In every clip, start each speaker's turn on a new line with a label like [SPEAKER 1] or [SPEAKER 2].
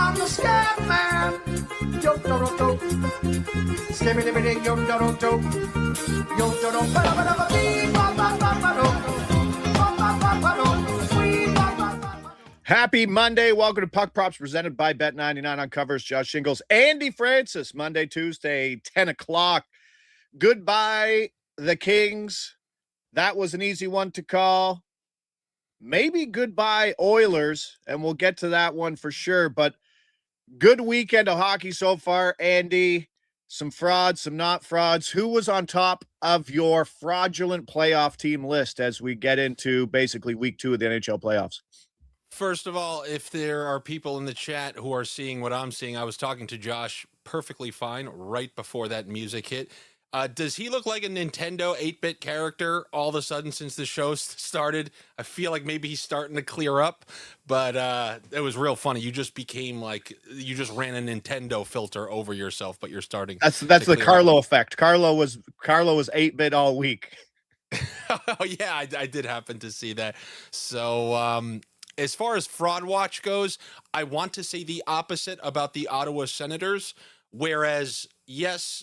[SPEAKER 1] I'm the scat man. Yo do do do. Skimmy dimmy ding yo do do do. Yo do do ba ba ba bee ba ba ba ba do. Ba ba ba ba do. Sweet ba ba ba ba.
[SPEAKER 2] Happy Monday. Welcome to Puck Props presented by Bet99 on covers. Josh Shingles, Andy Francess. Monday, Tuesday, 10 o'clock. Goodbye, the Kings. That was an easy one to call. Maybe goodbye, Oilers, and we'll get to that one for sure. But good weekend of hockey so far, Andy. Some frauds, some not frauds. Who was on top of your fraudulent playoff team list as we get into basically week 2 of the NHL playoffs?
[SPEAKER 3] First of all, if there are people in the chat who are seeing what I'm seeing, I was talking to Josh perfectly fine right before that music hit. Does he look like a Nintendo 8-bit character all of a sudden since the show started? I feel like maybe he's starting to clear up, but it was real funny. You just became like, you just ran a Nintendo filter over yourself, but you're starting.
[SPEAKER 2] That's the Carlo effect. Carlo was 8-bit all week.
[SPEAKER 3] Oh yeah, I did happen to see that. So as far as Fraud Watch goes, I want to say the opposite about the Ottawa Senators, whereas yes,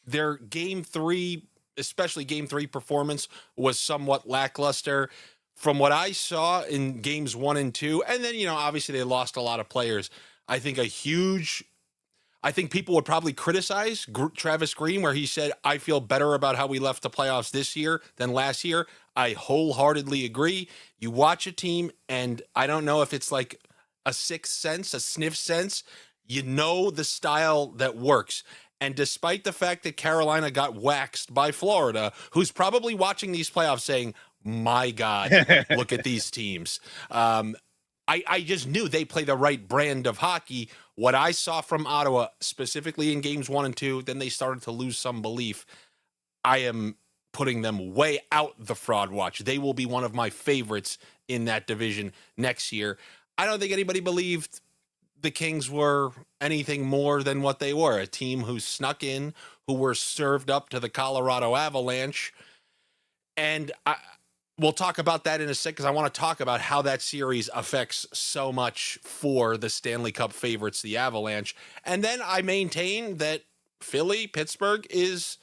[SPEAKER 3] their game 3, especially game 3 performance was somewhat lackluster from what I saw in games 1 and 2. And then, obviously they lost a lot of players. I think people would probably criticize Travis Green, where he said, I feel better about how we left the playoffs this year than last year. I wholeheartedly agree. You watch a team, and I don't know if it's like a sixth sense, a sniff sense. You know the style that works. And despite the fact that Carolina got waxed by Florida, who's probably watching these playoffs saying, my God, look at these teams. I just knew they play the right brand of hockey. What I saw from Ottawa, specifically in games 1 and 2, then they started to lose some belief. I am putting them way out the Fraud Watch. They will be one of my favorites in that division next year. I don't think anybody believed the Kings were anything more than what they were, a team who snuck in, who were served up to the Colorado Avalanche. And we'll talk about that in a sec, because I want to talk about how that series affects so much for the Stanley Cup favorites, the Avalanche. And then I maintain that Philly, Pittsburgh is,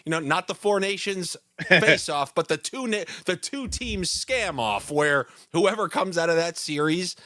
[SPEAKER 3] not the Four Nations face-off, but the two teams scam-off, where whoever comes out of that series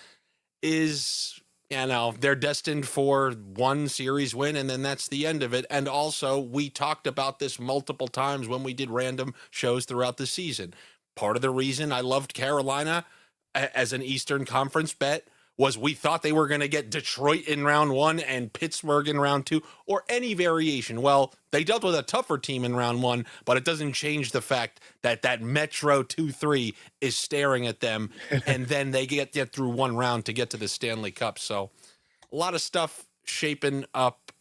[SPEAKER 3] is, they're destined for one series win, and then that's the end of it. And also, we talked about this multiple times when we did random shows throughout the season. Part of the reason I loved Carolina as an Eastern Conference bet was we thought they were going to get Detroit in round 1 and Pittsburgh in round 2, or any variation. Well, they dealt with a tougher team in round 1, but it doesn't change the fact that Metro 2-3 is staring at them, and then they get through one round to get to the Stanley Cup. So a lot of stuff shaping up.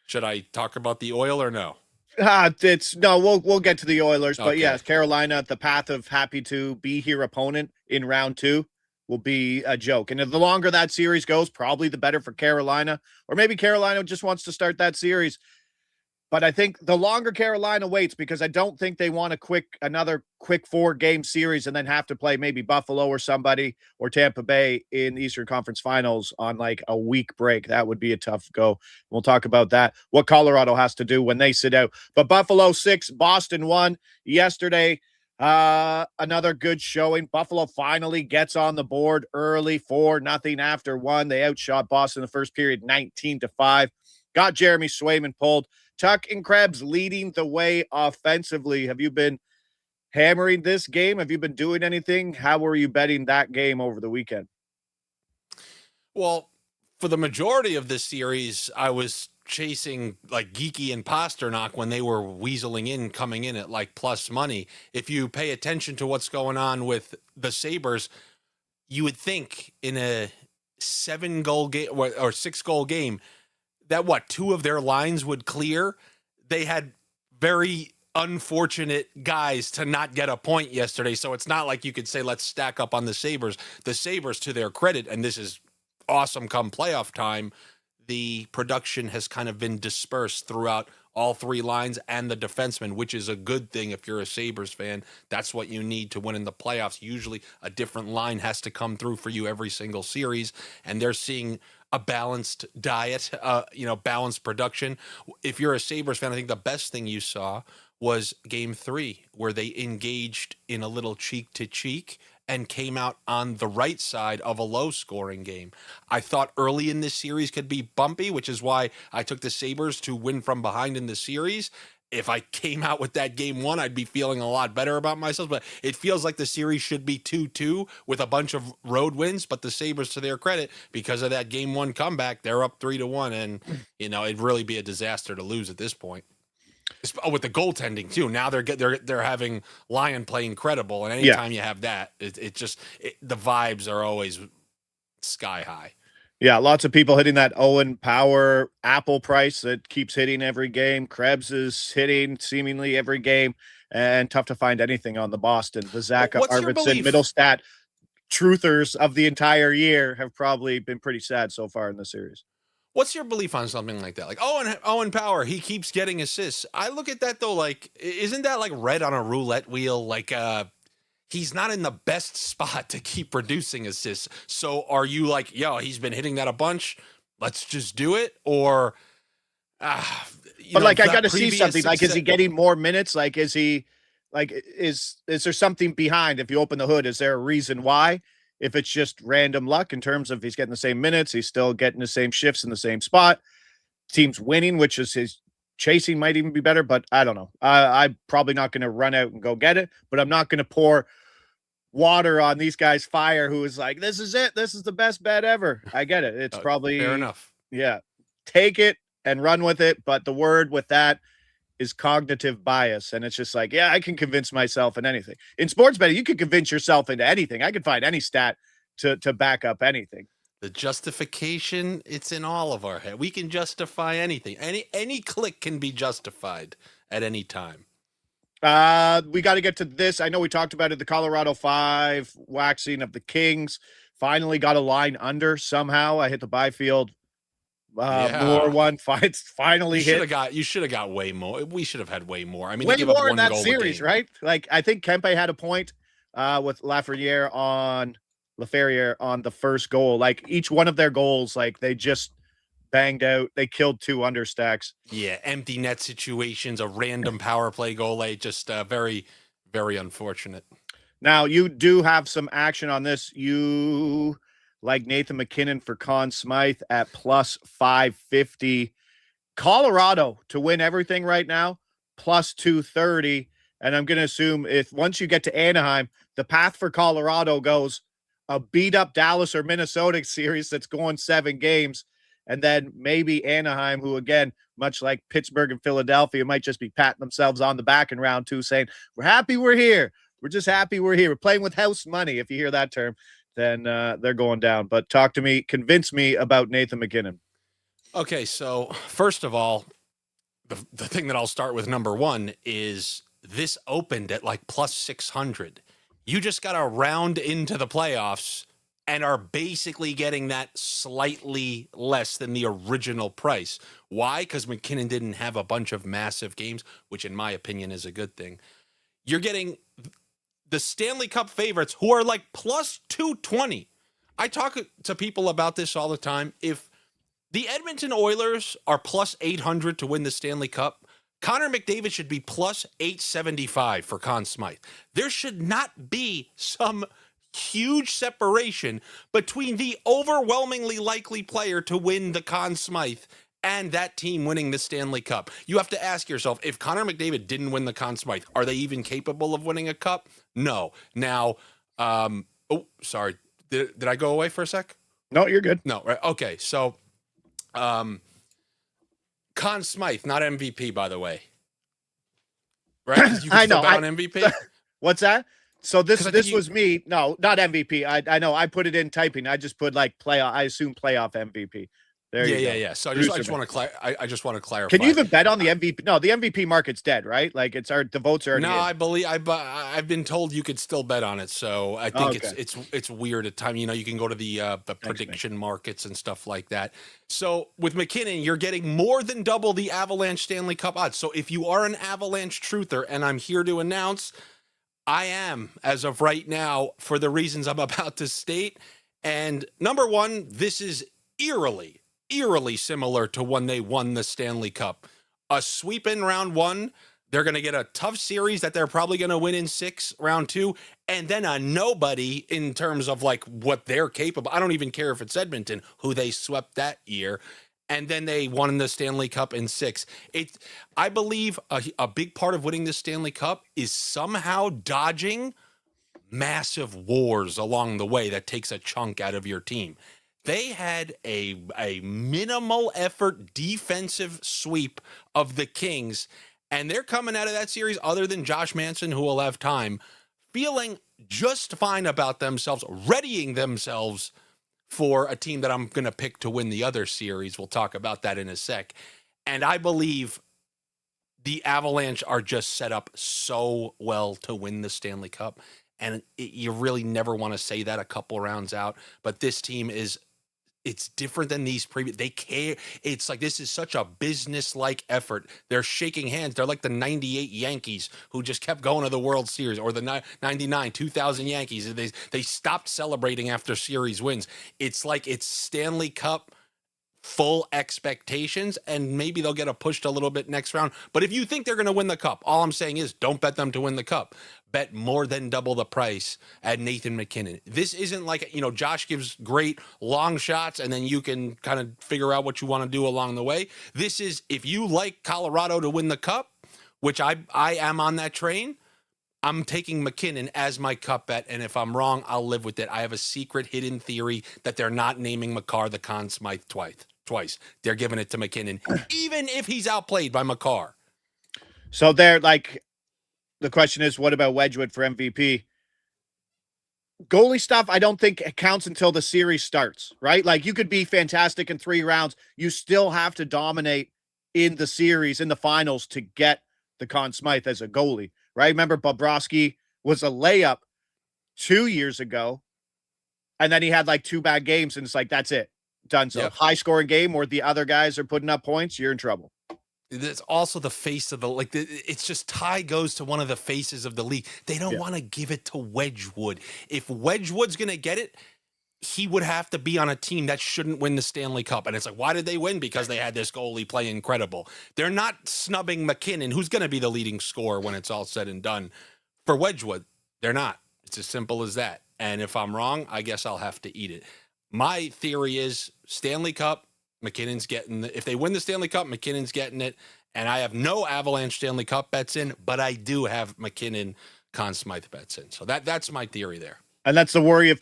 [SPEAKER 3] Should I talk about the Oil or no?
[SPEAKER 2] We'll get to the Oilers, but
[SPEAKER 3] Okay.
[SPEAKER 2] yes, Carolina, the path of happy to be here opponent in round 2 will be a joke. And if the longer that series goes, probably the better for Carolina, or maybe Carolina just wants to start that series. But I think the longer Carolina waits, because I don't think they want another quick 4-game series and then have to play maybe Buffalo or somebody, or Tampa Bay in the Eastern Conference Finals on like a week break. That would be a tough go. We'll talk about that, what Colorado has to do when they sit out. But Buffalo 6, Boston 1 yesterday. Another good showing. Buffalo finally gets on the board early, 4-0 after 1. They outshot Boston in the first period 19-5. Got Jeremy Swayman pulled. Tuck and Krebs leading the way offensively. Have you been hammering this game? Have you been doing anything? How were you betting that game over the weekend?
[SPEAKER 3] Well, for the majority of this series, I was chasing like Geeky and Pasternak when they were weaseling in, coming in at like plus money. If you pay attention to what's going on with the Sabres, you would think in a 7-goal game or 6-goal game that 2 of their lines would clear. They had very unfortunate guys to not get a point yesterday. So it's not like you could say, let's stack up on the Sabres. The Sabres, to their credit, and this is awesome come playoff time, the production has kind of been dispersed throughout all three lines and the defenseman, which is a good thing if you're a Sabres fan. That's what you need to win in the playoffs. Usually a different line has to come through for you every single series, and they're seeing a balanced diet, balanced production. If you're a Sabres fan, I think the best thing you saw was game 3, where they engaged in a little cheek to cheek and came out on the right side of a low scoring game. I thought early in this series could be bumpy, which is why I took the Sabres to win from behind in the series. If I came out with that game 1, I'd be feeling a lot better about myself, but it feels like the series should be 2-2 with a bunch of road wins. But the Sabres, to their credit, because of that game 1 comeback, they're up 3-1, and it'd really be a disaster to lose at this point. With the goaltending too. Now they're having Lyon play incredible, and anytime you have that, the vibes are always sky high.
[SPEAKER 2] Yeah, lots of people hitting that Owen Power Apple price that keeps hitting every game. Krebs is hitting seemingly every game, and tough to find anything on the Boston. The Zach Arvidsson Middlestat truthers of the entire year have probably been pretty sad so far in the series.
[SPEAKER 3] What's your belief on something like that? Like Owen Power, he keeps getting assists. I look at that though, like, isn't that like red on a roulette wheel? Like, he's not in the best spot to keep producing assists. So are you like, yo, he's been hitting that a bunch, let's just do it? Or,
[SPEAKER 2] I got to see something. Like, is he getting more minutes? Like, is he, like, is there something behind? If you open the hood, is there a reason why? If it's just random luck in terms of he's getting the same minutes, he's still getting the same shifts in the same spot, team's winning, which is his chasing might even be better, but I don't know. I'm probably not going to run out and go get it, but I'm not going to pour water on these guys' fire who is like, this is it. This is the best bet ever. I get it. It's probably
[SPEAKER 3] fair enough.
[SPEAKER 2] Yeah. Take it and run with it. But the word with that is cognitive bias. And it's just like, yeah, I can convince myself in anything. In sports betting, you can convince yourself into anything. I can find any stat to back up anything.
[SPEAKER 3] The justification, it's in all of our head. We can justify anything. Any click can be justified at any time.
[SPEAKER 2] We got to get to this. I know we talked about it. The Colorado 5 waxing of the Kings finally got a line under somehow. I hit the Byfield more one. Finally hit.
[SPEAKER 3] You should have got way more. We should have had way more. I mean,
[SPEAKER 2] way more in that series, right? Like, I think Kempe had a point with Lafreniere on the first goal. Like, each one of their goals, like, they just banged out. They killed 2 understacks.
[SPEAKER 3] Yeah, empty net situations, a random power play goal. Just very, very unfortunate.
[SPEAKER 2] Now, you do have some action on this. You like Nathan McKinnon for Conn Smythe at plus 550. Colorado to win everything right now, plus 230. And I'm going to assume once you get to Anaheim, the path for Colorado goes a beat up Dallas or Minnesota series that's going 7 games. And then maybe Anaheim, who, again, much like Pittsburgh and Philadelphia, might just be patting themselves on the back in round 2 saying, we're happy we're here. We're just happy we're here. We're playing with house money. If you hear that term, then they're going down. But talk to me, convince me about Nathan McKinnon.
[SPEAKER 3] Okay, so first of all, the thing that I'll start with, number 1, is this opened at like plus 600. You just got to round into the playoffs and are basically getting that slightly less than the original price. Why? Because McKinnon didn't have a bunch of massive games, which in my opinion is a good thing. You're getting the Stanley Cup favorites who are like plus 220. I talk to people about this all the time. If the Edmonton Oilers are plus 800 to win the Stanley Cup, Connor McDavid should be plus 875 for Conn Smythe. There should not be some huge separation between the overwhelmingly likely player to win the Conn Smythe and that team winning the Stanley Cup. You have to ask yourself, if Connor McDavid didn't win the Conn Smythe, are they even capable of winning a cup? No. Now, sorry. Did I go away for a sec?
[SPEAKER 2] No, you're good.
[SPEAKER 3] No, right. Okay. So, Conn Smythe, not MVP, by the way. Right? You
[SPEAKER 2] I know.
[SPEAKER 3] On MVP.
[SPEAKER 2] What's that? So this was me. No, not MVP. I know. I put it in typing. I just put like playoff. I assume playoff MVP. There you go.
[SPEAKER 3] Yeah. So I
[SPEAKER 2] Producer
[SPEAKER 3] just want to I just want to clarify.
[SPEAKER 2] Can you even bet on the MVP? No, the MVP market's dead, right? Like the votes are already
[SPEAKER 3] No,
[SPEAKER 2] in.
[SPEAKER 3] I believe I've been told you could still bet on it. So I think
[SPEAKER 2] Okay.
[SPEAKER 3] it's weird at time. You know, you can go to the prediction markets and stuff like that. So with McKinnon, you're getting more than double the Avalanche Stanley Cup odds. So if you are an Avalanche truther, and I'm here to announce, I am, as of right now, for the reasons I'm about to state. And number one, this is eerily similar to when they won the Stanley Cup. A sweep in round one. They're going to get a tough series that they're probably going to win in 6, round 2, and then a nobody in terms of like what they're capable. I don't even care if it's Edmonton, who they swept that year. And then they won the Stanley Cup in 6. I believe a big part of winning the Stanley Cup is somehow dodging massive wars along the way that takes a chunk out of your team. They had a minimal effort defensive sweep of the Kings, and they're coming out of that series, other than Josh Manson, who will have time, feeling just fine about themselves, readying themselves for a team that I'm going to pick to win the other series. We'll talk about that in a sec. And I believe the Avalanche are just set up so well to win the Stanley Cup. And you really never want to say that a couple rounds out, but this team it's different than these previous. They care. It's like, this is such a business-like effort. They're shaking hands. They're like the 98 Yankees who just kept going to the World Series, or the 99, 2000 Yankees. They stopped celebrating after series wins. It's like it's Stanley Cup full expectations, and maybe they'll get pushed a little bit next round. But if you think they're going to win the cup, all I'm saying is don't bet them to win the cup. Bet more than double the price at Nathan McKinnon. This isn't like, Josh gives great long shots, and then you can kind of figure out what you want to do along the way. This is, if you like Colorado to win the cup, which I am on that train, I'm taking McKinnon as my cup bet, and if I'm wrong, I'll live with it. I have a secret hidden theory that they're not naming Makar the Conn Smythe twice. They're giving it to McKinnon, even if he's outplayed by Makar.
[SPEAKER 2] So they're like, the question is, what about Wedgwood for MVP? Goalie stuff, I don't think it counts until the series starts, right? Like, you could be fantastic in 3 rounds. You still have to dominate in the series, in the finals, to get the Conn Smythe as a goalie, right? Remember, Bobrovsky was a layup 2 years ago, and then he had like 2 bad games, and it's like, that's it. Done. So high scoring game where the other guys are putting up points, you're in trouble.
[SPEAKER 3] It's also the face of it's just Ty goes to one of the faces of the league. They don't want to give it to Wedgwood. If Wedgwood's going to get it, he would have to be on a team that shouldn't win the Stanley Cup. And it's like, why did they win? Because they had this goalie play incredible. They're not snubbing McKinnon, who's going to be the leading scorer when it's all said and done. For Wedgwood, they're not. It's as simple as that. And if I'm wrong, I guess I'll have to eat it. My theory is Stanley Cup, McKinnon's getting if they win the Stanley Cup, McKinnon's getting it. And I have no Avalanche Stanley Cup bets in, but I do have McKinnon Conn Smythe bets in. So that's my theory there.
[SPEAKER 2] And that's the worry of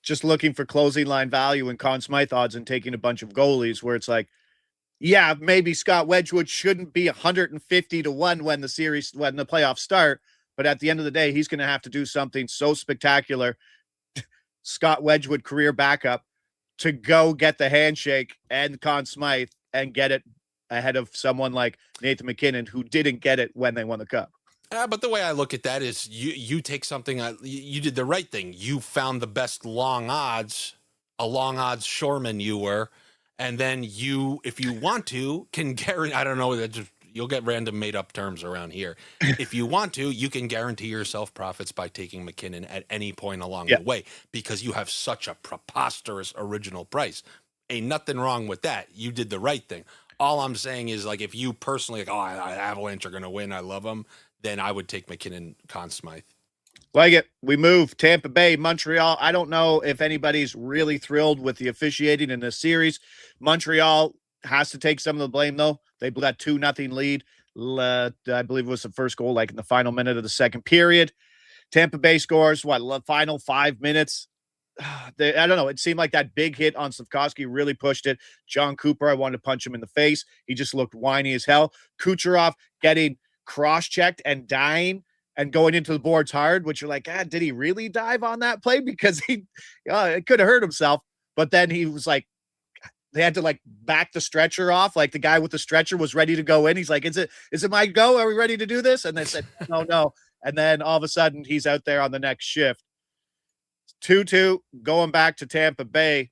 [SPEAKER 2] just looking for closing line value in Conn Smythe odds and taking a bunch of goalies, where it's like, yeah, maybe Scott Wedgwood shouldn't be 150 to 1 when the playoffs start. But at the end of the day, he's going to have to do something so spectacular, Scott Wedgwood career backup, to go get the handshake and Conn Smythe and get it ahead of someone like Nathan McKinnon, who didn't get it when they won the cup.
[SPEAKER 3] But the way I look at that is you take something, you did the right thing. You found the best long odds, a long odds shoreman you were, and then you, if you want to, can guarantee, I don't know, you'll get random made up terms around here. If you want to, you can guarantee yourself profits by taking McKinnon at any point along the way, because you have such a preposterous original price. Ain't nothing wrong with that. You did the right thing. All I'm saying is, like, if you personally, Avalanche are going to win, I love them, then I would take McKinnon Conn Smythe.
[SPEAKER 2] Like it. We move. Tampa Bay, Montreal. I don't know if anybody's really thrilled with the officiating in this series. Montreal has to take some of the blame, though. They blew that 2-0 lead. I believe it was the first goal, like in the final minute of the second period. Tampa Bay scores, final 5 minutes. I don't know. It seemed like that big hit on Slafkovsky really pushed it. John Cooper, I wanted to punch him in the face. He just looked whiny as hell. Kucherov getting cross-checked and dying and going into the boards hard, which you're like, did he really dive on that play? Because it could have hurt himself. But then he was like, they had to like back the stretcher off. Like the guy with the stretcher was ready to go in. He's like, is it my go? Are we ready to do this? And they said, no. And then all of a sudden he's out there on the next shift. 2-2 going back to Tampa Bay.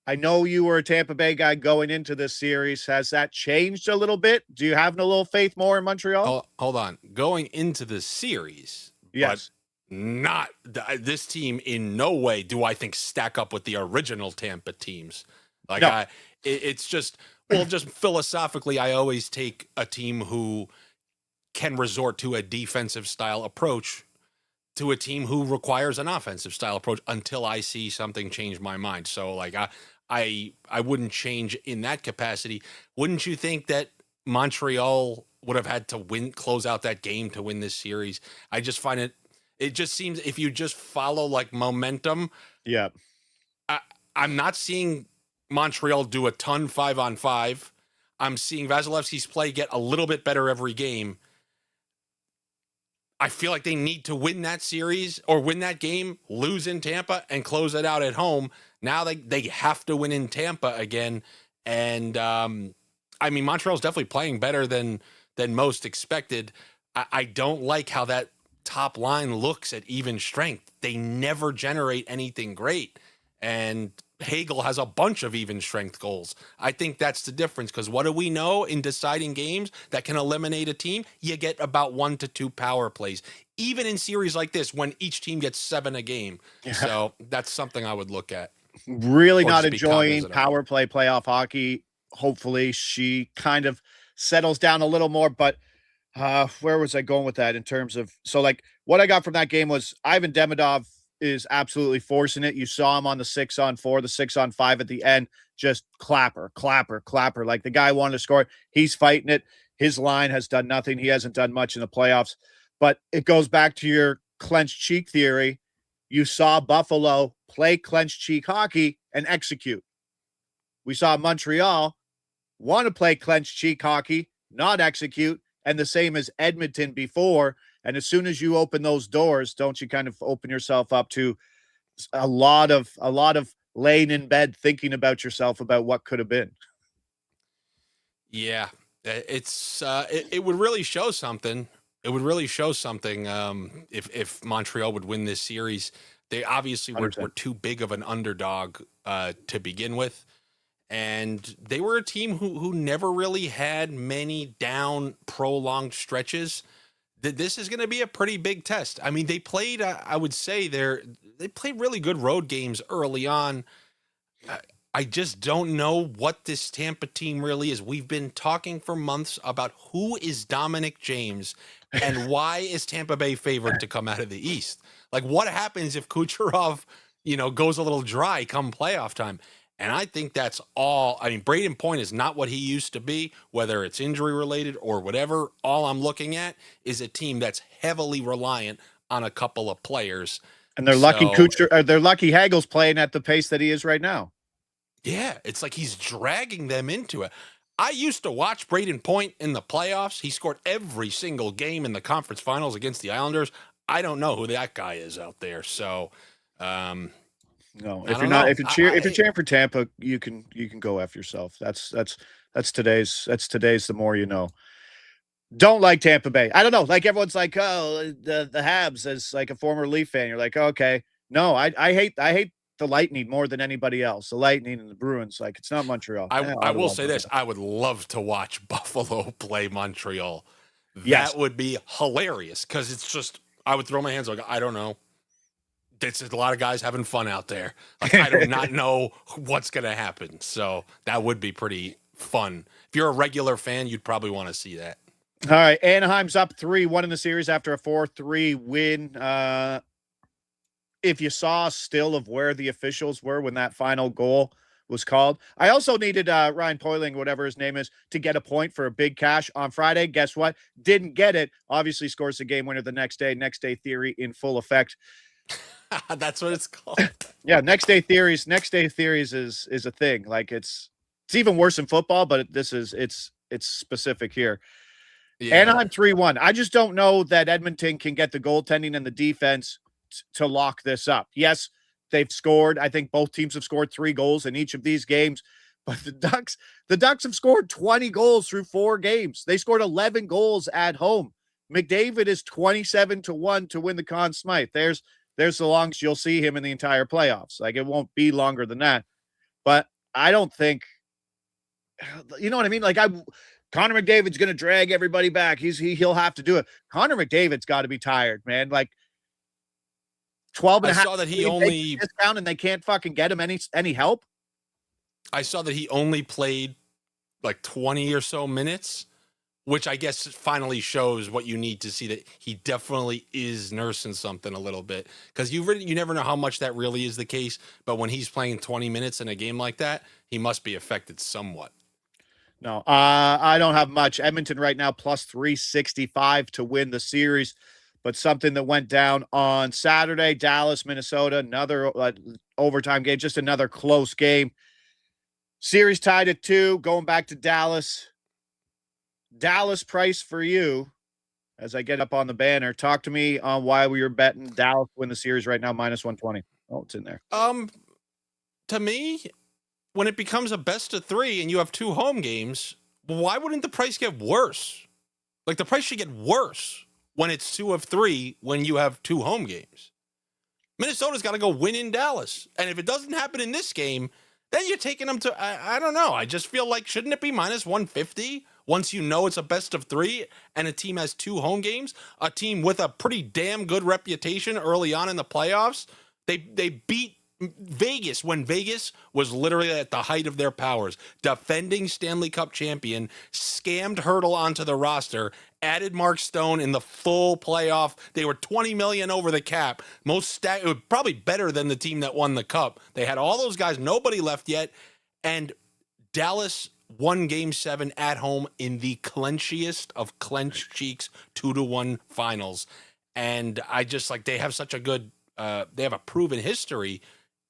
[SPEAKER 2] I know you were a Tampa Bay guy going into this series. Has that changed a little bit? Do you have a little faith more in Montreal?
[SPEAKER 3] Oh, hold on. Going into the series,
[SPEAKER 2] Yes.
[SPEAKER 3] but not this team in no way do I think stack up with the original Tampa teams. Like
[SPEAKER 2] No.
[SPEAKER 3] It's just, well, just philosophically, I always take a team who can resort to a defensive style approach to a team who requires an offensive style approach until I see something change my mind. So like I wouldn't change in that capacity. Wouldn't you think that Montreal would have had to close out that game to win this series? I just find it just seems if you just follow like momentum.
[SPEAKER 2] Yeah.
[SPEAKER 3] I'm not seeing Montreal do a ton 5-on-5. I'm seeing Vasilevsky's play get a little bit better every game. I feel like they need to win that series or win that game, lose in Tampa, and close it out at home. Now they have to win in Tampa again. And I mean, Montreal's definitely playing better than most expected. I don't like how that top line looks at even strength. They never generate anything great. And Hagel has a bunch of even strength goals. I think that's the difference, because what do we know in deciding games that can eliminate a team? You get about 1 to 2 power plays, even in series like this when each team gets 7 a game. Yeah. So that's something I would look at.
[SPEAKER 2] Really not enjoying power play playoff hockey. Hopefully she kind of settles down a little more, but where was I going with that in terms of, so like what I got from that game was Ivan Demidov is absolutely forcing it. You saw him on the 6-on-4, the 6-on-5 at the end, just clapper. Like the guy wanted to score. He's fighting it. His line has done nothing. He hasn't done much in the playoffs, but it goes back to your clenched cheek theory. You saw Buffalo play clenched cheek hockey and execute. We saw Montreal want to play clenched cheek hockey, not execute, and the same as Edmonton before. And as soon as you open those doors, don't you kind of open yourself up to a lot of laying in bed thinking about yourself about what could have been?
[SPEAKER 3] Yeah, it's it would really show something. It would really show something if Montreal would win this series. They obviously were too big of an underdog to begin with. And they were a team who never really had many down prolonged stretches. This is going to be a pretty big test. I mean, they played, I would say they played really good road games early on. I just don't know what this Tampa team really is. We've been talking for months about who is Dominic James and why is Tampa Bay favored to come out of the East? Like, what happens if Kucherov, goes a little dry come playoff time? And I think that's all. I mean, Braden Point is not what he used to be, whether it's injury related or whatever. All I'm looking at is a team that's heavily reliant on a couple of players.
[SPEAKER 2] And they're lucky Hagel's playing at the pace that he is right now.
[SPEAKER 3] Yeah, it's like he's dragging them into it. I used to watch Braden Point in the playoffs. He scored every single game in the conference finals against the Islanders. I don't know who that guy is out there. So,
[SPEAKER 2] no, if you're cheering for Tampa, you can go F yourself. That's today's the more you know. Don't like Tampa Bay. I don't know. Like everyone's like, oh, the Habs, as like a former Leaf fan. You're like, okay. No, I hate the Lightning more than anybody else. The Lightning and the Bruins, like it's not Montreal.
[SPEAKER 3] I will say this. I would love to watch Buffalo play Montreal.
[SPEAKER 2] Yes.
[SPEAKER 3] That would be hilarious, because it's just, I would throw my hands like, I don't know. It's a lot of guys having fun out there. Like, I do not know what's going to happen. So that would be pretty fun. If you're a regular fan, you'd probably want to see that.
[SPEAKER 2] All right. Anaheim's up 3-1 in the series after a 4-3 win. If you saw a still of where the officials were when that final goal was called. I also needed Ryan Poiling, whatever his name is, to get a point for a big cash on Friday. Guess what? Didn't get it. Obviously scores the game winner the next day. Next day theory in full effect.
[SPEAKER 3] That's what it's called.
[SPEAKER 2] Yeah, next day theories is a thing. Like it's even worse in football, but it's specific here. Yeah. Anaheim 3-1. I just don't know that Edmonton can get the goaltending and the defense to lock this up. Yes, they've scored. I think both teams have scored 3 goals in each of these games, But the Ducks have scored 20 goals through 4 games. They scored 11 goals at home. McDavid is 27-1 to win the Conn Smythe. There's the longest you'll see him in the entire playoffs. Like, it won't be longer than that. But I don't think, you know what I mean? Like, Connor McDavid's going to drag everybody back. He'll have to do it. Connor McDavid's got to be tired, man. Like, 12 and a half.
[SPEAKER 3] I saw that he only
[SPEAKER 2] discount and they can't fucking get him any help.
[SPEAKER 3] I saw that he only played like 20 or so minutes, which I guess finally shows what you need to see, that he definitely is nursing something a little bit, because you never know how much that really is the case. But when he's playing 20 minutes in a game like that, he must be affected somewhat.
[SPEAKER 2] No, I don't have much. Edmonton right now plus 365 to win the series. But something that went down on Saturday, Dallas, Minnesota, another overtime game, just another close game. Series tied at 2, going back to Dallas. Dallas price for you, as I get up on the banner. Talk to me on why we were betting Dallas win the series right now, minus 120. Oh, it's in there.
[SPEAKER 3] To me, when it becomes a best of 3 and you have 2 home games, why wouldn't the price get worse? Like, the price should get worse when it's 2 of 3 when you have 2 home games. Minnesota's got to go win in Dallas. And if it doesn't happen in this game, then you're taking them to, I don't know. I just feel like, shouldn't it be minus 150 once you know it's a best of 3 and a team has 2 home games? A team with a pretty damn good reputation early on in the playoffs. They beat Vegas when Vegas was literally at the height of their powers. Defending Stanley Cup champion, scammed Hurdle onto the roster, added Mark Stone in the full playoff. They were $20 million over the cap. Probably better than the team that won the cup. They had all those guys, nobody left yet. And Dallas won Game 7 at home in the clenchiest of clenched cheeks 2-1 finals. And I just like, they have such a good, they have a proven history,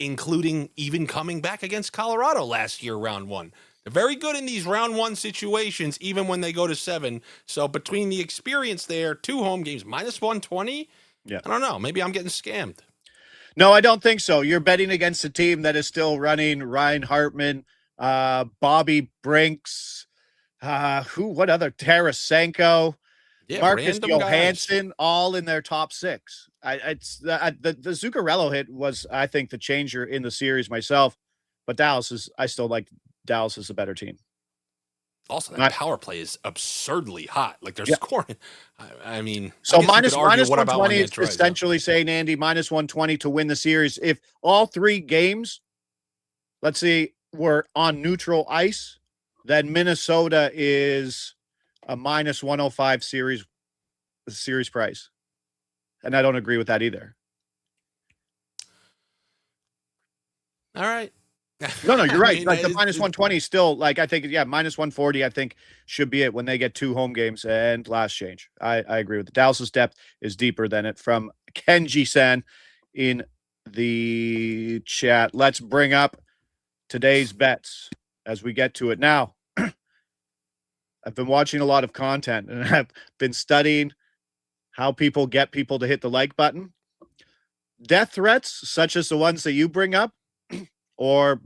[SPEAKER 3] including even coming back against Colorado last year, round 1. They're very good in these round 1 situations, even when they go to 7. So between the experience there, 2 home games, minus 120, I don't know. Maybe I'm getting scammed.
[SPEAKER 2] No, I don't think so. You're betting against a team that is still running Ryan Hartman, Bobby Brinks, what other? Tarasenko, Marcus Johansson, all in their top 6. The Zuccarello hit was, I think, the changer in the series myself. But I still like Dallas is a better team.
[SPEAKER 3] Also, that power play is absurdly hot. Like, they're scoring. I mean,
[SPEAKER 2] so minus 120 is essentially saying, Andy, minus 120 to win the series. If all 3 games, let's see, were on neutral ice, then Minnesota is a minus 105 series price. And I don't agree with that either.
[SPEAKER 3] All right.
[SPEAKER 2] No, you're right. Like, the minus 120 is still, like, I think, minus 140, I think, should be it when they get 2 home games and last change. I agree with it. Dallas's depth is deeper than it. From Kenji-san in the chat. Let's bring up today's bets as we get to it. Now, I've been watching a lot of content and I've been studying how people get people to hit the like button. Death threats, such as the ones that you bring up, or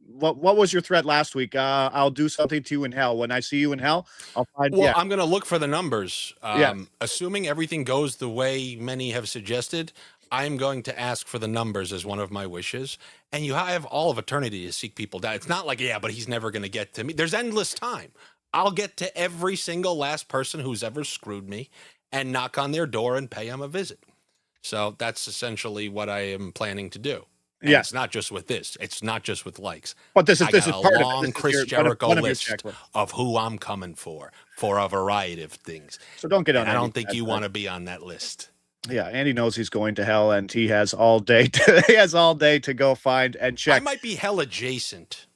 [SPEAKER 2] what was your threat last week? I'll do something to you in hell. When I see you in hell, I'll find.
[SPEAKER 3] Well, I'm going to look for the numbers. Assuming everything goes the way many have suggested, I'm going to ask for the numbers as one of my wishes. And you have all of eternity to seek people down. It's not like, but he's never going to get to me. There's endless time. I'll get to every single last person who's ever screwed me and knock on their door and pay them a visit. So that's essentially what I am planning to do. And it's not just with this. It's not just with likes.
[SPEAKER 2] But this is part
[SPEAKER 3] of a long Chris Jericho list of who I'm coming for a variety of things.
[SPEAKER 2] So don't get on.
[SPEAKER 3] I don't think you want to be on that list.
[SPEAKER 2] Yeah, Andy knows he's going to hell, and he has all day. To go find and check.
[SPEAKER 3] I might be hell adjacent.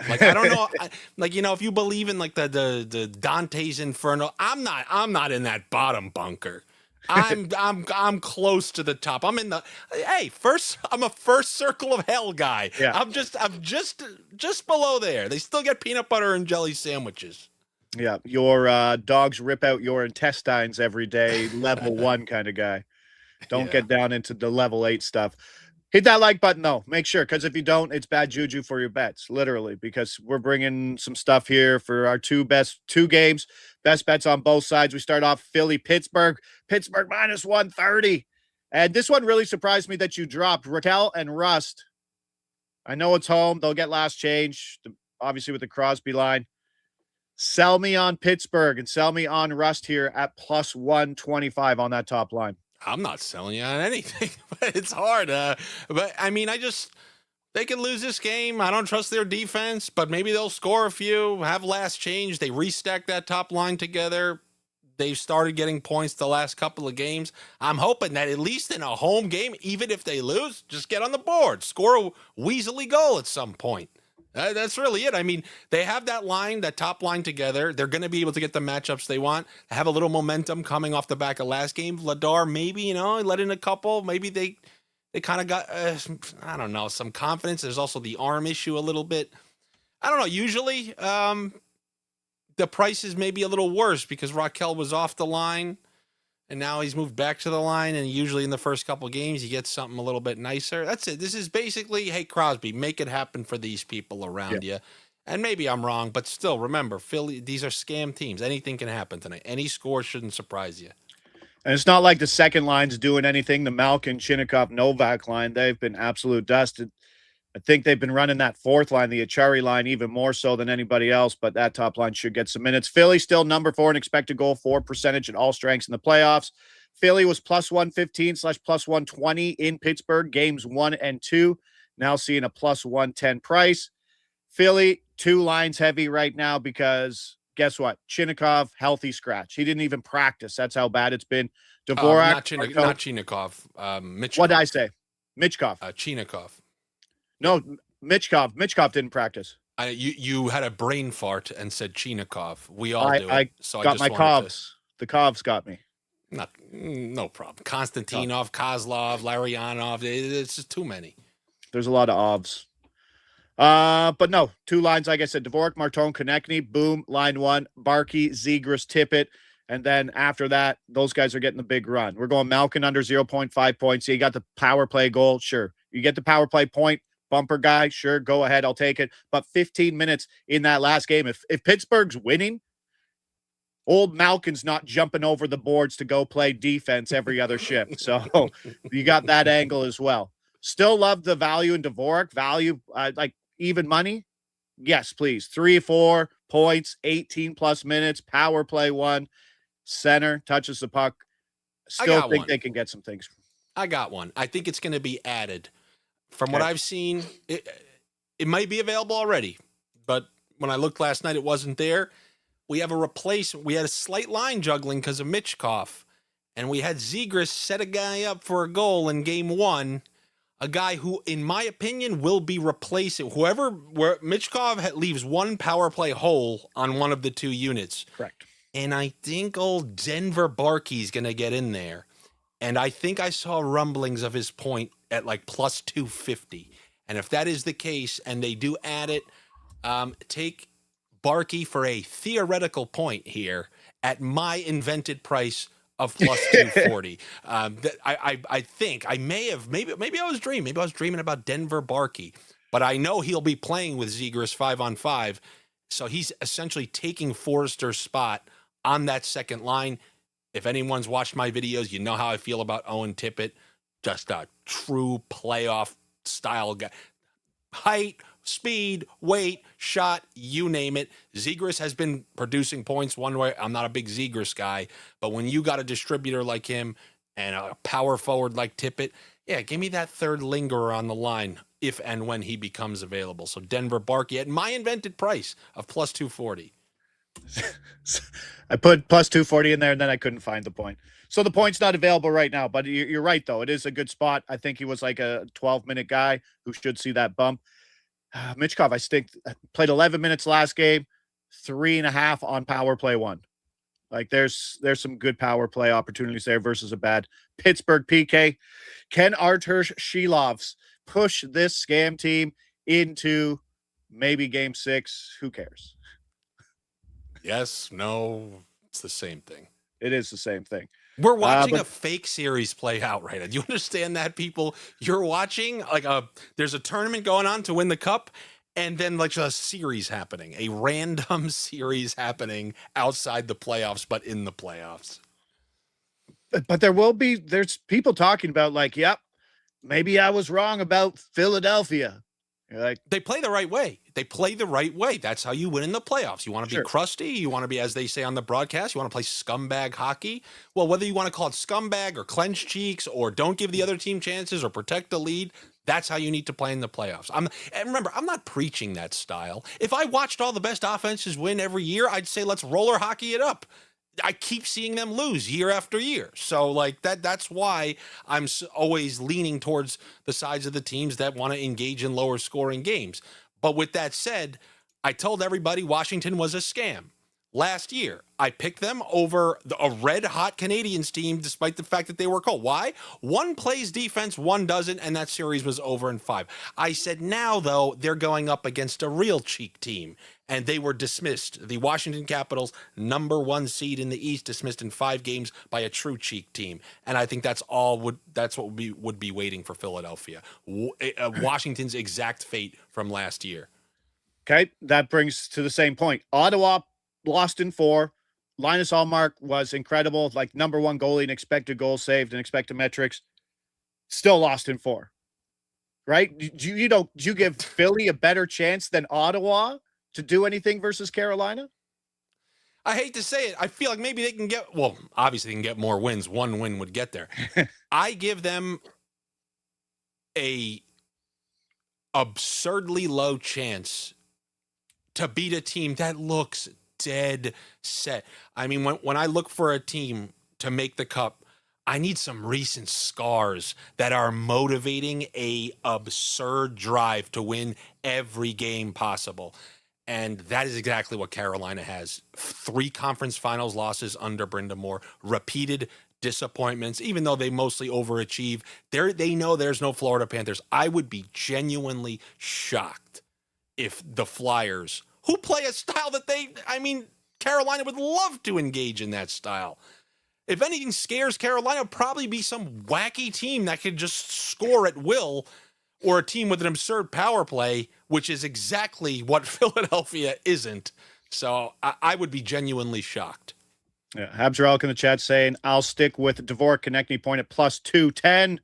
[SPEAKER 3] Like, I don't know. If you believe in like the Dante's Inferno, I'm not in that bottom bunker. I'm close to the top. I'm in the I'm a first circle of hell guy. Yeah. I'm just below there. They still get peanut butter and jelly sandwiches.
[SPEAKER 2] Yeah, your dogs rip out your intestines every day, level 1 kind of guy. Don't get down into the level 8 stuff. Hit that like button, though. Make sure, because if you don't, it's bad juju for your bets, literally, because we're bringing some stuff here for our two games. Best bets on both sides. We start off Philly-Pittsburgh. Pittsburgh minus 130. And this one really surprised me that you dropped Raquel and Rust. I know it's home. They'll get last change, obviously with the Crosby line. Sell me on Pittsburgh and sell me on Rust here at plus 125 on that top line.
[SPEAKER 3] I'm not selling you on anything, but it's hard. But I mean, they could lose this game. I don't trust their defense, but maybe they'll score a few, have last change. They restack that top line together. They've started getting points the last couple of games. I'm hoping that at least in a home game, even if they lose, just get on the board, score a weaselly goal at some point. That's really it. I mean, they have that top line together. They're going to be able to get the matchups they want. Have a little momentum coming off the back of last game. Vladar, maybe, let in a couple. Maybe they kind of got, I don't know, some confidence. There's also the arm issue a little bit. I don't know. Usually the price is maybe a little worse because Raquel was off the line. And now he's moved back to the line, and usually in the first couple of games, he gets something a little bit nicer. That's it. This is basically, hey, Crosby, make it happen for these people around you. And maybe I'm wrong, but still, remember, Philly, these are scam teams. Anything can happen tonight. Any score shouldn't surprise you.
[SPEAKER 2] And it's not like the second line's doing anything. The Malkin, Chinnikov, Novak line, they've been absolute dust. I think they've been running that fourth line, the Achari line, even more so than anybody else, but that top line should get some minutes. Philly still number 4 in expected goal for percentage at all strengths in the playoffs. Philly was plus 115/plus 120 in Pittsburgh, games 1 and 2. Now seeing a plus 110 price. Philly, 2 lines heavy right now because guess what? Chinnikov, healthy scratch. He didn't even practice. That's how bad it's been. Dvorak.
[SPEAKER 3] Not Chinnikov. Mitchkov.
[SPEAKER 2] What did I say? Mitchkov.
[SPEAKER 3] Chinnikov.
[SPEAKER 2] No, Mitchkov. Mitchkov didn't practice.
[SPEAKER 3] You had a brain fart and said Chinnikov. We all do it. So
[SPEAKER 2] I got my Kovs. The Kovs got me.
[SPEAKER 3] No problem. Konstantinov, Kozlov, Larionov. It's just too many.
[SPEAKER 2] There's a lot of ovs. But no, 2 lines, like I said, Dvorak, Martone, Konechny, boom, line 1, Barkey, Zegras, Tippett. And then after that, those guys are getting the big run. We're going Malkin under 0.5 points. So you got the power play goal. Sure. You get the power play point. Bumper guy, sure, go ahead, I'll take it. But 15 minutes in that last game, if Pittsburgh's winning, old Malkin's not jumping over the boards to go play defense every other shift. So you got that angle as well. Still love the value in Dvorak. Value, like even money. Yes, please. 3 or 4 points, 18+ minutes, power play 1, center, touches the puck. Still think they can get some things.
[SPEAKER 3] I got one. I think it's going to be added. From what I've seen, it might be available already, but when I looked last night, it wasn't there. We have a replacement. We had a slight line juggling because of Mitchkov, and we had Zegras set a guy up for a goal in game 1, a guy who, in my opinion, will be replacing where Mitchkov leaves 1 power play hole on one of the 2 units.
[SPEAKER 2] Correct.
[SPEAKER 3] And I think old Denver Barkey's going to get in there. And I think I saw rumblings of his point at like plus 250. And if that is the case, and they do add it, take Barkey for a theoretical point here at my invented price of plus 240. I think I maybe I was dreaming. Maybe I was dreaming about Denver Barkey. But I know he'll be playing with Zegras 5-on-5. So he's essentially taking Forrester's spot on that second line. If anyone's watched my videos, you know how I feel about Owen Tippett. Just a true playoff style guy. Height, speed, weight, shot, you name it. Zegras has been producing points one way. I'm not a big Zegras guy, but when you got a distributor like him and a power forward like Tippett, yeah, give me that third lingerer on the line if and when he becomes available. So Denver Barkey at my invented price of plus 240.
[SPEAKER 2] I put plus 240 in there, and then I couldn't find the point. So the point's not available right now, but you're right, though. It is a good spot. I think he was like a 12-minute guy who should see that bump. Mitchkov, I think, played 11 minutes last game, 3.5 on power play 1. Like there's some good power play opportunities there versus a bad Pittsburgh PK. Can Artur Shilovs push this scam team into maybe game 6? Who cares?
[SPEAKER 3] Yes, no, it's the same thing.
[SPEAKER 2] It is the same thing.
[SPEAKER 3] We're watching
[SPEAKER 2] but
[SPEAKER 3] a fake series play out right now. Do you understand that, people? You're watching like there's a tournament going on to win the cup, and then like a series happening, a random series happening outside the playoffs, but in the playoffs.
[SPEAKER 2] But there's people talking about like, yep, maybe I was wrong about Philadelphia. You're like,
[SPEAKER 3] they play the right way. They play the right way. That's how you win in the playoffs. You want to
[SPEAKER 2] Sure.
[SPEAKER 3] be crusty. You want to be, as they say on the broadcast, you want to play scumbag hockey. Well, whether you want to call it scumbag or clench cheeks or don't give the other team chances or protect the lead, that's how you need to play in the playoffs. And remember, I'm not preaching that style. If I watched all the best offenses win every year, I'd say let's roller hockey it up. I keep seeing them lose year after year. So like that's why I'm always leaning towards the sides of the teams that want to engage in lower scoring games. But with that said, I told everybody Washington was a scam. Last year, I picked them over a red-hot Canadiens team, despite the fact that they were cold. Why? One plays defense, one doesn't, and that series was over in 5. I said now, though, they're going up against a real cheek team, and they were dismissed. The Washington Capitals, number 1 seed in the East, dismissed in 5 games by a true cheek team. And I think that's what would be waiting for Philadelphia. Washington's exact fate from last year.
[SPEAKER 2] okay, that brings to the same point. Ottawa lost in 4. Linus Ullmark was incredible, like number 1 goalie in expected goals saved and expected metrics. Still lost in 4. Right? Do you give Philly a better chance than Ottawa to do anything versus Carolina?
[SPEAKER 3] I hate to say it. I feel like maybe they can get, well, obviously they can get more wins. 1 win would get there. I give them a absurdly low chance to beat a team that looks dead set. I mean, when I look for a team to make the cup, I need some recent scars that are motivating a absurd drive to win every game possible. And that is exactly what Carolina has. 3 conference finals losses under Brenda Moore, repeated disappointments, even though they mostly overachieve. They know there's no Florida Panthers. I would be genuinely shocked if the Flyers, who play a style that Carolina would love to engage in that style. If anything scares Carolina, it'd probably be some wacky team that could just score at will, or a team with an absurd power play, which is exactly what Philadelphia isn't. So I would be genuinely shocked.
[SPEAKER 2] Yeah, Habsaralik in the chat saying, I'll stick with Dvorak Konechny point at plus 210.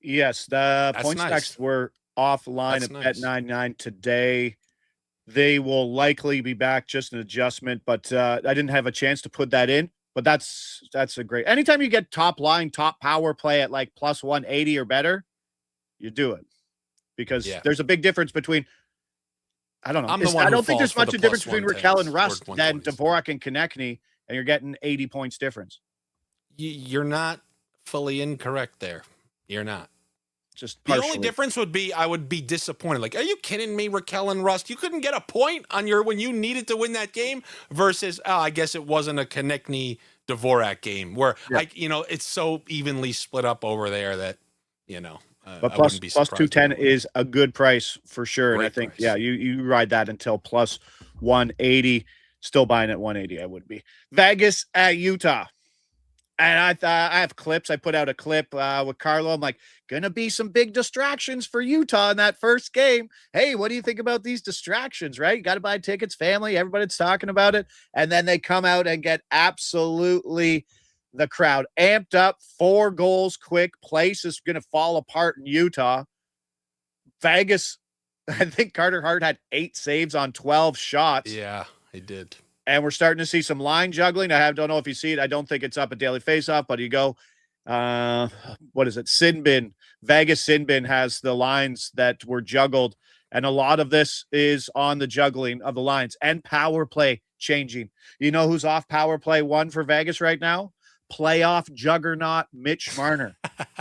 [SPEAKER 2] Yes, the point stacks were offline at Bet99 today. They will likely be back, just an adjustment, but I didn't have a chance to put that in. But that's a great. Anytime you get top line, top power play at like plus 180 or better, you do it, because there's a big difference between. I don't know. I don't think there's much a difference between Raquel and Rust than Dvorak and Konechny, and you're getting 80 points difference.
[SPEAKER 3] You're not fully incorrect there. You're not.
[SPEAKER 2] Just
[SPEAKER 3] the only difference would be I would be disappointed. Like, are you kidding me, Raquel and Rust? You couldn't get a point on when you needed to win that game versus, I guess it wasn't a Konechny Dvorak game where it's so evenly split up over there that,
[SPEAKER 2] but plus 210 is a good price for sure. Great, and I think, price. You ride that until plus 180, still buying at 180. I would be. Vegas at Utah. And I have clips. I put out a clip with Carlo. I'm like, gonna be some big distractions for Utah in that first game. Hey, what do you think about these distractions, right? You got to buy tickets, family. Everybody's talking about it. And then they come out and get absolutely the crowd amped up. 4 goals quick. Place is going to fall apart in Utah. Vegas, I think Carter Hart had 8 saves on 12 shots.
[SPEAKER 3] Yeah, he did.
[SPEAKER 2] And we're starting to see some line juggling. Don't know if you see it. I don't think it's up at Daily Faceoff, but you go, what is it? Sinbin. Vegas Sinbin has the lines that were juggled. And a lot of this is on the juggling of the lines and power play changing. You know who's off power play 1 for Vegas right now? Playoff juggernaut Mitch Marner.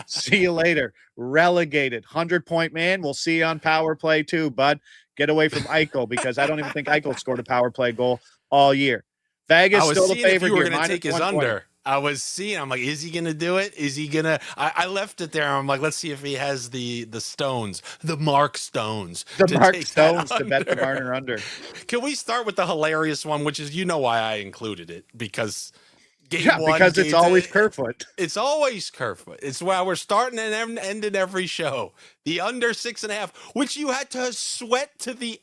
[SPEAKER 2] See you later. Relegated. 100-point man. We'll see you on power play too, bud. Get away from Eichel, because I don't even think Eichel scored a power play goal all year. Vegas still the favorite.
[SPEAKER 3] If you were going to take his under. I was seeing. I'm like, is he going to do it? Is he going to? I left it there. I'm like, let's see if he has the stones, the Mark Stones,
[SPEAKER 2] to bet the Marner under.
[SPEAKER 3] Can we start with the hilarious one, which is why I included it, because Game one,
[SPEAKER 2] because it's always Kerfoot.
[SPEAKER 3] It's always Kerfoot. It's why we're starting and ending every show. The under 6.5, which you had to sweat to the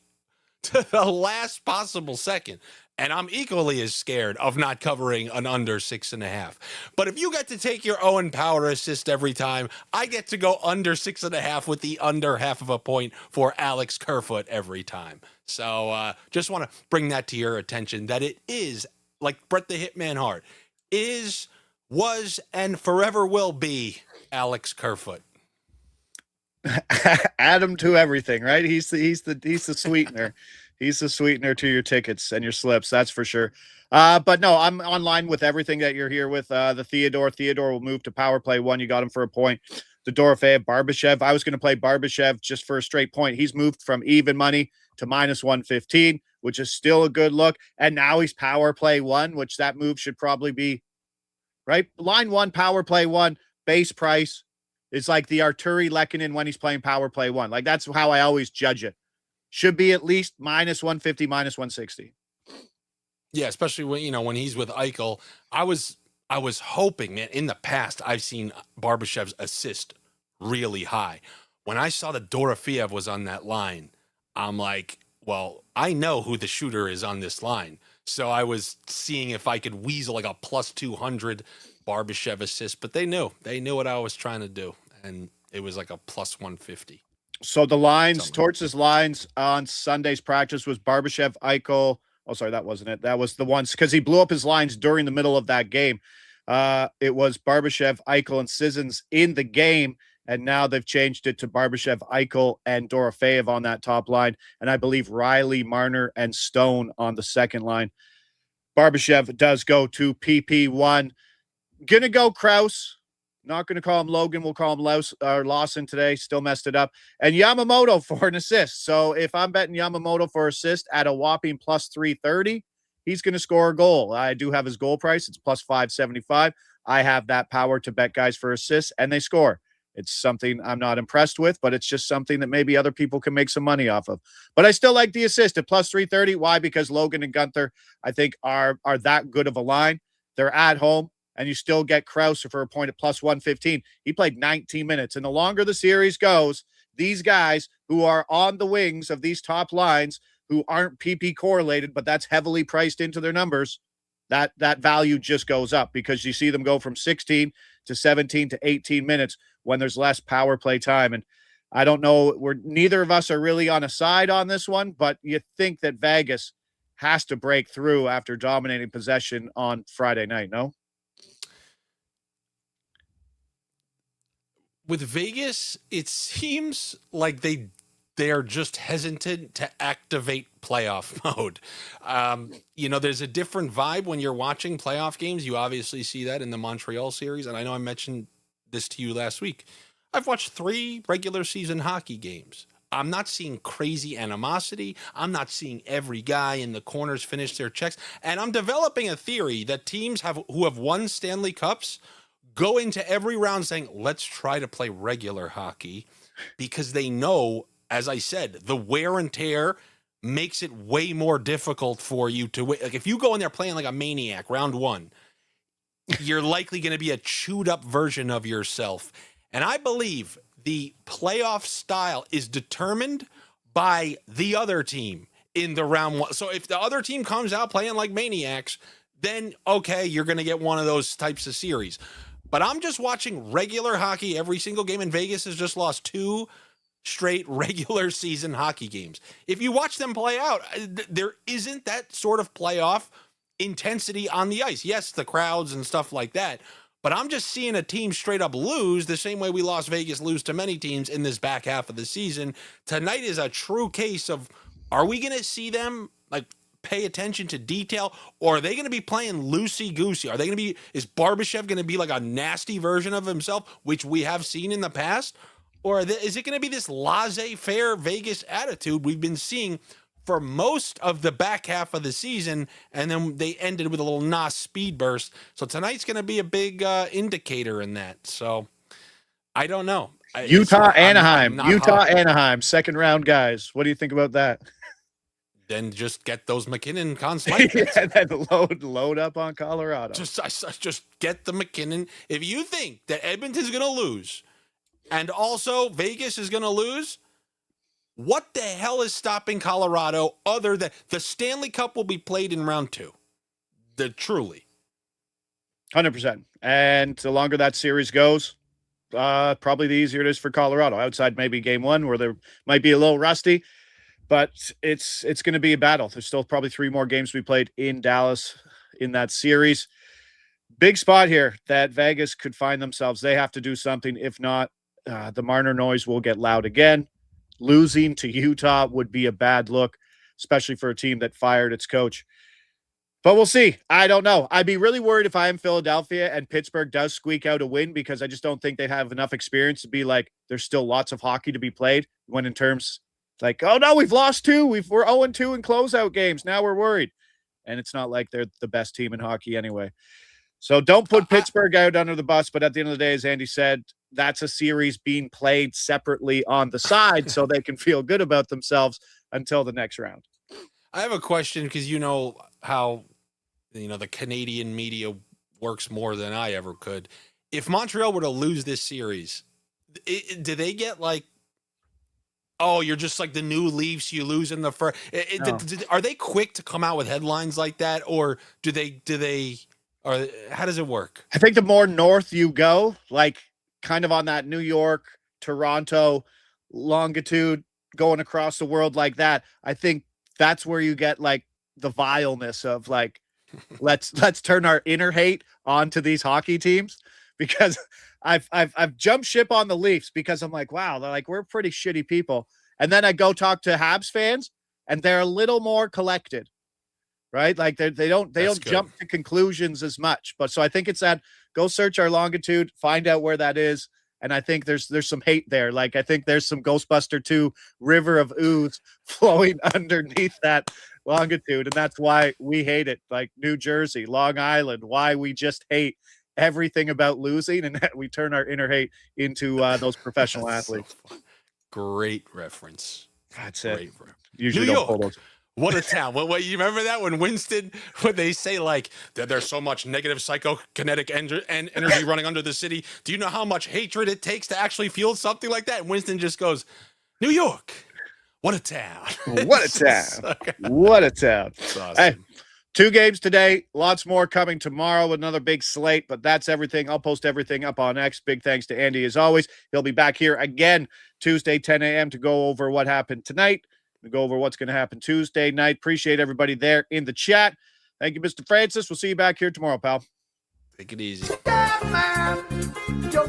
[SPEAKER 3] last possible second. And I'm equally as scared of not covering an under 6.5. But if you get to take your Owen Power assist every time, I get to go under 6.5 with the under half of a point for Alex Kerfoot every time. So just want to bring that to your attention, that it is, like Bret the Hitman Hart, is, was, and forever will be Alex Kerfoot.
[SPEAKER 2] Add him to everything, right? He's the sweetener. He's the sweetener to your tickets and your slips, that's for sure. But no, I'm online with everything that you're here with. The Theodore will move to power play 1. You got him for a point. The Dorofeyev, Barbashev. I was going to play Barbashev just for a straight point. He's moved from even money to -115, which is still a good look. And now he's power play 1, which that move should probably be right. Line 1, power play 1, base price is like the Arturi Lehkonen when he's playing power play 1. Like that's how I always judge it. Should be at least -150, -160.
[SPEAKER 3] Yeah, especially when he's with Eichel. I was hoping, man, in the past I've seen Barbashev's assist really high. When I saw that Dorofeyev was on that line, I'm like, well, I know who the shooter is on this line. So I was seeing if I could weasel like a +200 Barbashev assist, but they knew what I was trying to do. And it was like a +150.
[SPEAKER 2] So the lines, Torts' lines on Sunday's practice was Barbashev, Eichel. Oh, sorry, that wasn't it. That was the ones because he blew up his lines during the middle of that game. It was Barbashev, Eichel, and Sissons in the game, and now they've changed it to Barbashev, Eichel, and Dorofeyev on that top line, and I believe Riley, Marner, and Stone on the second line. Barbashev does go to PP1. Gonna go Krause. Not going to call him Logan. We'll call him Lawson today. Still messed it up. And Yamamoto for an assist. So if I'm betting Yamamoto for assist at a whopping +330, he's going to score a goal. I do have his goal price. It's +575. I have that power to bet guys for assists, and they score. It's something I'm not impressed with, but it's just something that maybe other people can make some money off of. But I still like the assist at +330. Why? Because Logan and Gunther, I think, are that good of a line. They're at home. And you still get Krause for a point at +115. He played 19 minutes. And the longer the series goes, these guys who are on the wings of these top lines who aren't PP correlated, but that's heavily priced into their numbers, that value just goes up because you see them go from 16 to 17 to 18 minutes when there's less power play time. And I don't know, neither of us are really on a side on this one, but you think that Vegas has to break through after dominating possession on Friday night, no?
[SPEAKER 3] With Vegas, it seems like they are just hesitant to activate playoff mode. There's a different vibe when you're watching playoff games. You obviously see that in the Montreal series, and I know I mentioned this to you last week. I've watched 3 regular season hockey games. I'm not seeing crazy animosity. I'm not seeing every guy in the corners finish their checks, and I'm developing a theory that teams who have won Stanley Cups go into every round saying, let's try to play regular hockey, because they know, as I said, the wear and tear makes it way more difficult for you to win. Like if you go in there playing like a maniac round 1, you're likely going to be a chewed up version of yourself. And I believe the playoff style is determined by the other team in the round 1. So if the other team comes out playing like maniacs, then okay, you're going to get one of those types of series. But I'm just watching regular hockey every single game, and Vegas has just lost 2 straight regular season hockey games. If you watch them play out, there isn't that sort of playoff intensity on the ice. Yes, the crowds and stuff like that, but I'm just seeing a team straight up lose the same way we lost Vegas lose to many teams in this back half of the season. Tonight is a true case of, are we going to see them like pay attention to detail, or are they going to be playing loosey-goosey? Is Barbashev going to be like a nasty version of himself, which we have seen in the past? Or is it going to be this laissez-faire Vegas attitude we've been seeing for most of the back half of the season, and then they ended with a little NOS speed burst? So tonight's going to be a big indicator in that. So I don't know.
[SPEAKER 2] Anaheim, Anaheim, second round guys. What do you think about that?
[SPEAKER 3] then just get those McKinnon Conn Smythe.
[SPEAKER 2] Yeah, and then load up on Colorado.
[SPEAKER 3] Just get the McKinnon. If you think that Edmonton's going to lose and also Vegas is going to lose, what the hell is stopping Colorado other than the Stanley Cup will be played in round 2? Truly.
[SPEAKER 2] 100%. And the longer that series goes, probably the easier it is for Colorado. Outside maybe game 1 where they might be a little rusty, but it's going to be a battle. There's still probably 3 more games to be played in Dallas in that series. Big spot here that Vegas could find themselves. They have to do something. If not, the Marner noise will get loud again. Losing to Utah would be a bad look, especially for a team that fired its coach. But we'll see. I don't know. I'd be really worried if I am Philadelphia and Pittsburgh does squeak out a win, because I just don't think they have enough experience to be like, there's still lots of hockey to be played, when in terms like, oh no, we've lost 2. We're 0-2 in closeout games. Now we're worried. And it's not like they're the best team in hockey anyway. So don't put Pittsburgh out under the bus. But at the end of the day, as Andy said, that's a series being played separately on the side so they can feel good about themselves until the next round.
[SPEAKER 3] I have a question, because you know how the Canadian media works more than I ever could. If Montreal were to lose this series, do they get like, oh, you're just like the new Leafs, you lose in the first? Are they quick to come out with headlines like that, or do they? Or how does it work?
[SPEAKER 2] I think the more north you go, like kind of on that New York, Toronto longitude, going across the world like that, I think that's where you get like the vileness of like, let's turn our inner hate onto these hockey teams, because I've jumped ship on the Leafs because I'm like, wow, they're like, we're pretty shitty people. And then I go talk to Habs fans and they're a little more collected, right? Like they don't jump to conclusions as much. But so I think it's that, go search our longitude, find out where that is. And I think there's some hate there. Like, I think there's some Ghostbuster 2 river of ooze flowing underneath that longitude. And that's why we hate it. Like New Jersey, Long Island, why we just hate everything about losing, and we turn our inner hate into those professional athletes.
[SPEAKER 3] So great reference.
[SPEAKER 2] That's it.
[SPEAKER 3] Usually New York. What a town. What you remember that when Winston, when they say like that there's so much negative psychokinetic energy running under the city. Do you know how much hatred it takes to actually feel something like that? And Winston just goes, New York. What a town.
[SPEAKER 2] What a town. What a town.
[SPEAKER 3] Awesome.
[SPEAKER 2] Hey, 2 games today, lots more coming tomorrow, another big slate, but that's everything. I'll post everything up on X. Big thanks to Andy as always. He'll be back here again Tuesday, 10 a.m. to go over what happened tonight, to go over what's going to happen Tuesday night. Appreciate everybody there in the chat. Thank you, Mr. Francis. We'll see you back here tomorrow, pal.
[SPEAKER 3] Take it easy.
[SPEAKER 1] Yeah, man. Yo,